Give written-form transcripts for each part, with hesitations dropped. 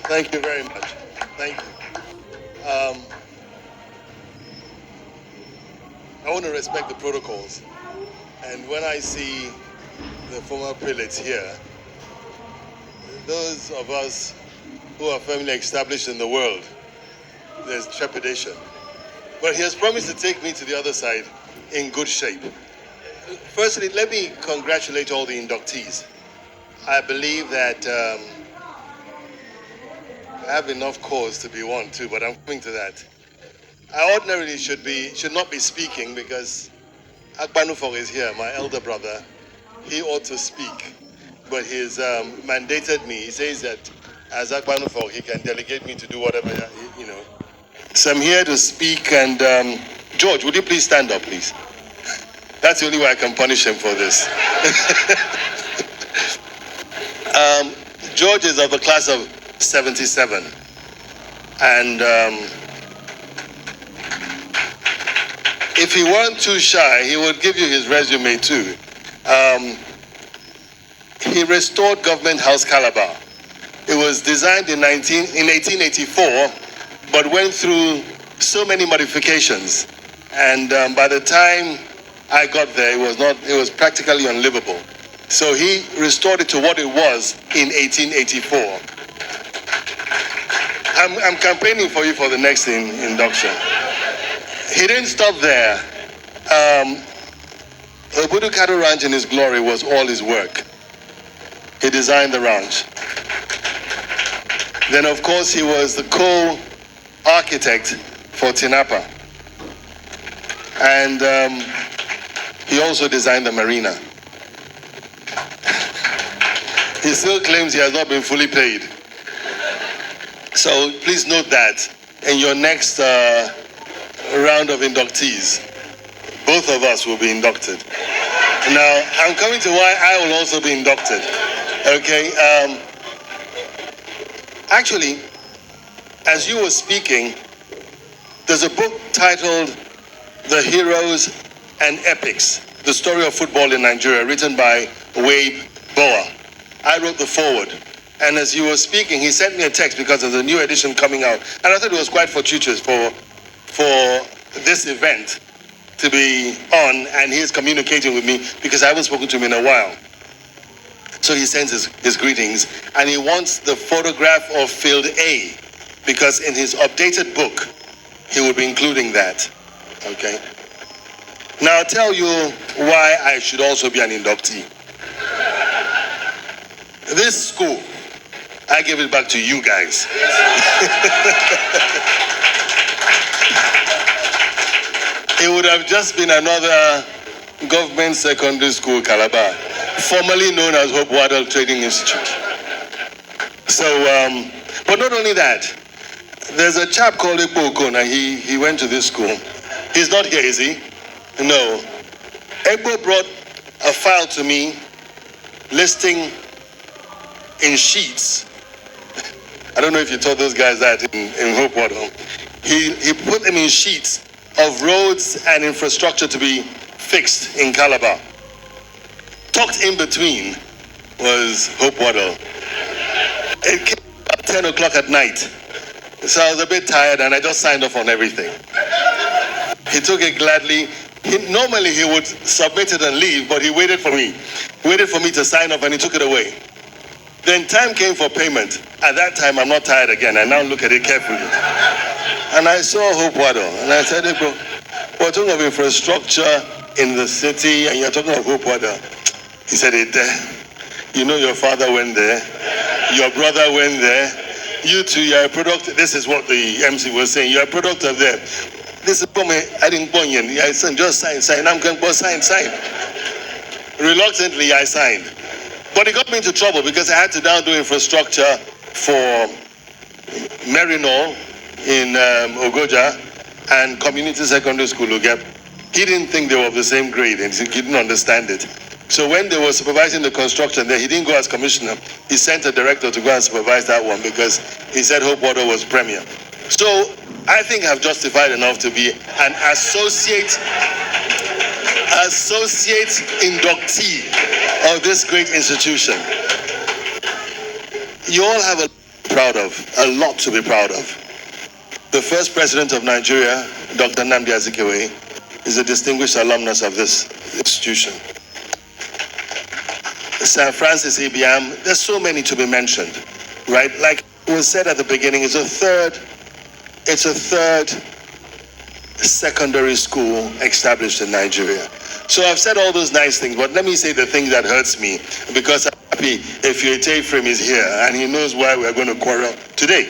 Thank you very much. Thank you. I want to respect the protocols. And when I see the former prelates here, those of us who are firmly established in the world, there's trepidation. But he has promised to take me to the other side in good shape. Firstly, let me congratulate all the inductees. I believe that I have enough cause to be one too, but I'm coming to that. I ordinarily should not be speaking because 𝒓𝒏𝒐𝒓 is here, my elder brother. He ought to speak, but he's mandated me. He says that as 𝒓𝒏𝒐𝒓, he can delegate me to do whatever, you know. So I'm here to speak, and George, would you please stand up, please? That's the only way I can punish him for this. George is of the class of 77, and if he weren't too shy, he would give you his resume too. He restored Government House Calabar. It was designed in 1884, but went through so many modifications, and by the time I got there, it was practically unlivable. So he restored it to what it was in 1884. I'm campaigning for you for the next induction. He didn't stop there. Obudu Cattle Ranch in his glory was all his work. He designed the ranch. Then, of course, he was the co-architect for Tinapa. And he also designed the marina. He still claims he has not been fully paid. So please note that in your next round of inductees, both of us will be inducted. Now, I'm coming to why I will also be inducted. Okay. Actually, as you were speaking, there's a book titled The Heroes and Epics, the story of football in Nigeria, written by 𝒏𝒏𝒏𝒏𝒏𝒏𝒏𝒏𝒏𝒏𝒏𝒏𝒏🬏. I wrote the foreword. And as you were speaking, he sent me a text because there's a new edition coming out. And I thought it was quite fortuitous for this event to be on, and he's communicating with me because I haven't spoken to him in a while. So he sends his greetings, and he wants the photograph of Field A because in his updated book, he will be including that. Okay. Now I'll tell you why I should also be an inductee. This school, I give it back to you guys. It would have just been another government secondary school, Calabar, formerly known as Hope Waddell Training Institution. So, but not only that, there's a chap called Ekpo Ekpenyong. He went to this school. He's not here, is he? No. Ekpo brought a file to me listing in sheets. I don't know if you taught those guys that in Hope Waddell. He put them in sheets of roads and infrastructure to be fixed in Calabar. Tucked in between was Hope Waddell. It came about 10 o'clock at night. So I was a bit tired and I just signed off on everything. He took it gladly. Normally he would submit it and leave, but he waited for me. Waited for me to sign off and he took it away. Then time came for payment. At that time, I'm not tired again. I now look at it carefully. And I saw Hope Waddell. And I said, hey, bro, we're talking of infrastructure in the city, and you're talking of Hope Waddell. He said, you know your father went there. Your brother went there. You two, you're a product. This is what the MC was saying. You're a product of them. This is I didn't go in. I said, just sign. I'm going to sign. Reluctantly, I signed. But it got me into trouble because I had to now do infrastructure for Merino in Ogoja and Community Secondary School Ugep. He didn't think they were of the same grade and he didn't understand it. So when they were supervising the construction there, he didn't go as commissioner. He sent a director to go and supervise that one because he said Hope Waddell was premier. So I think I've justified enough to be an associate inductee of this great institution. You all have a proud of, a lot to be proud of. The first president of Nigeria, Dr. Nnamdi Azikiwe, is a distinguished alumnus of this institution. Sir Francis Ibiam, there's so many to be mentioned, right? Like was said at the beginning, it's a third secondary school established in Nigeria. So I've said all those nice things, but let me say the thing that hurts me, because I'm happy Efioita Ephraim is here and he knows why we're going to quarrel today.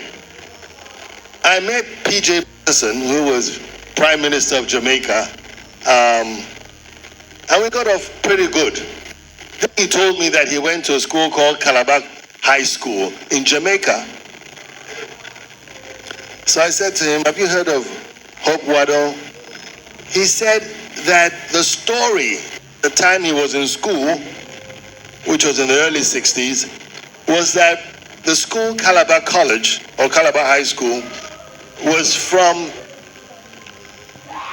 I met P.J. Patterson, who was Prime Minister of Jamaica, and we got off pretty good. Then he told me that he went to a school called Calabar High School in Jamaica. So I said to him, have you heard of Hope Waddell? He said that the story, the time he was in school, which was in the early 60s, was that the school, Calabar College, or Calabar High School, was from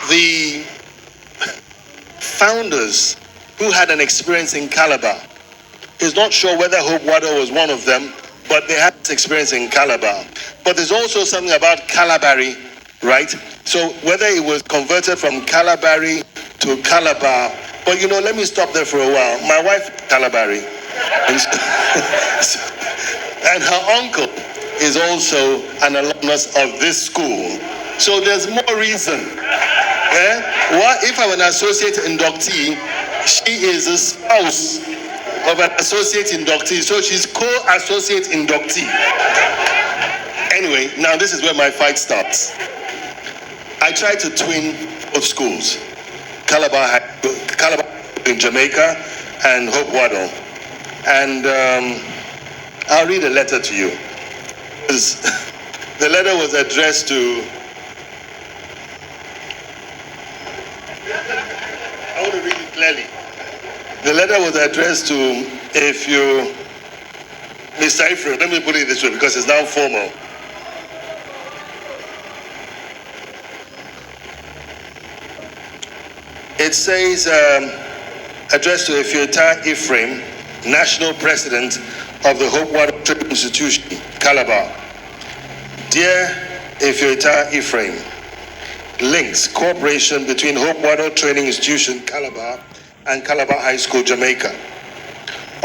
the founders who had an experience in Calabar. He's not sure whether Hope Waddell was one of them, but they had this experience in Calabar. But there's also something about Calabari, right? So whether it was converted from Calabari to Calabar, but you know, let me stop there for a while. My wife, Calabari, and her uncle is also an alumnus of this school. So there's more reason. What if I'm an associate inductee? She is a spouse of an associate inductee, so she's co-associate inductee. Anyway, now this is where my fight starts. I tried to twin both schools, Calabar in Jamaica and Hope Waddell. And I'll read a letter to you. The letter was addressed to, I want to read it clearly. The letter was addressed to Mr. Ephraim. Let me put it this way because it's now formal. It says, addressed to Efioita Ephraim, National President of the Hope Waddell Training Institution, Calabar. Dear Efioita Ephraim, links, cooperation between Hope Waddell Training Institution, Calabar, and Calabar High School, Jamaica.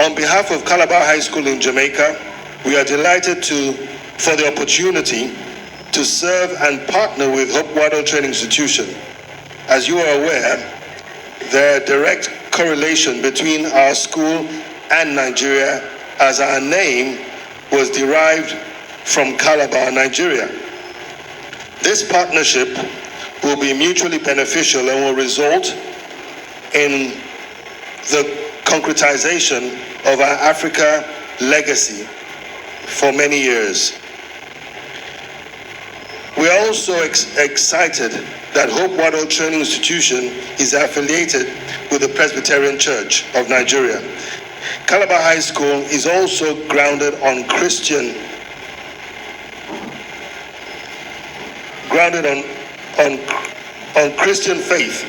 On behalf of Calabar High School in Jamaica, we are delighted for the opportunity to serve and partner with Hope Waddell Training Institution. As you are aware, there are direct correlation between our school and Nigeria, as our name was derived from Calabar, Nigeria. This partnership will be mutually beneficial and will result in the concretization of our Africa legacy for many years. We are also excited that Hope Waddell Training Institution is affiliated with the Presbyterian Church of Nigeria. Calabar High School is also grounded on Christian faith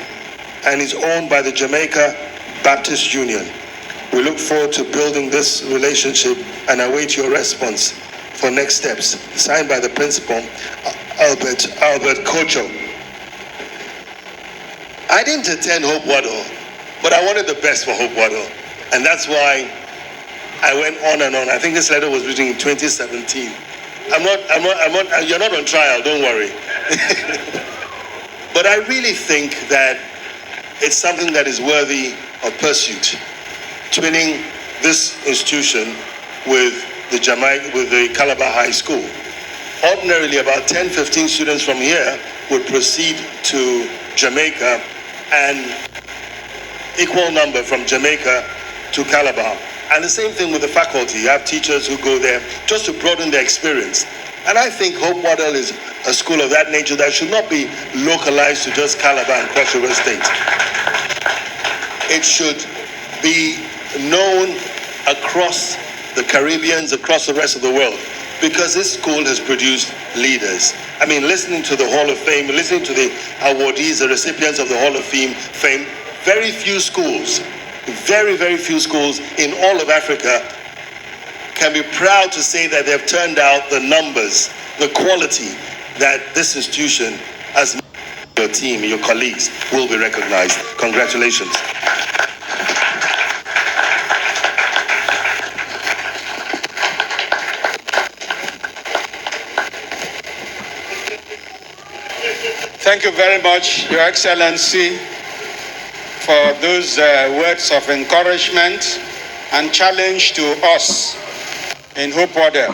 and is owned by the Jamaica Baptist Union. We look forward to building this relationship and await your response for next steps. Signed by the principal, Albert Kocho. I didn't attend Hope Waddell, but I wanted the best for Hope Waddell. And that's why I went on and on. I think this letter was written in 2017. You're not on trial, don't worry. But I really think that it's something that is worthy of pursuit. Twinning this institution with the Calabar High School. Ordinarily, about 10-15 students from here would proceed to Jamaica, and equal number from Jamaica to Calabar. And the same thing with the faculty. You have teachers who go there just to broaden their experience. And I think Hope Waddell is a school of that nature that should not be localized to just Calabar and Cross River State. It should be known across the Caribbean, across the rest of the world, because this school has produced leaders. I mean, listening to the Hall of Fame, listening to the awardees, the recipients of the Hall of Fame, very few schools, very few schools in all of Africa can be proud to say that they've turned out the numbers, the quality that this institution, as your team, your colleagues, will be recognized. Congratulations. Thank you very much, Your Excellency, for those words of encouragement and challenge to us in Hope Waddell.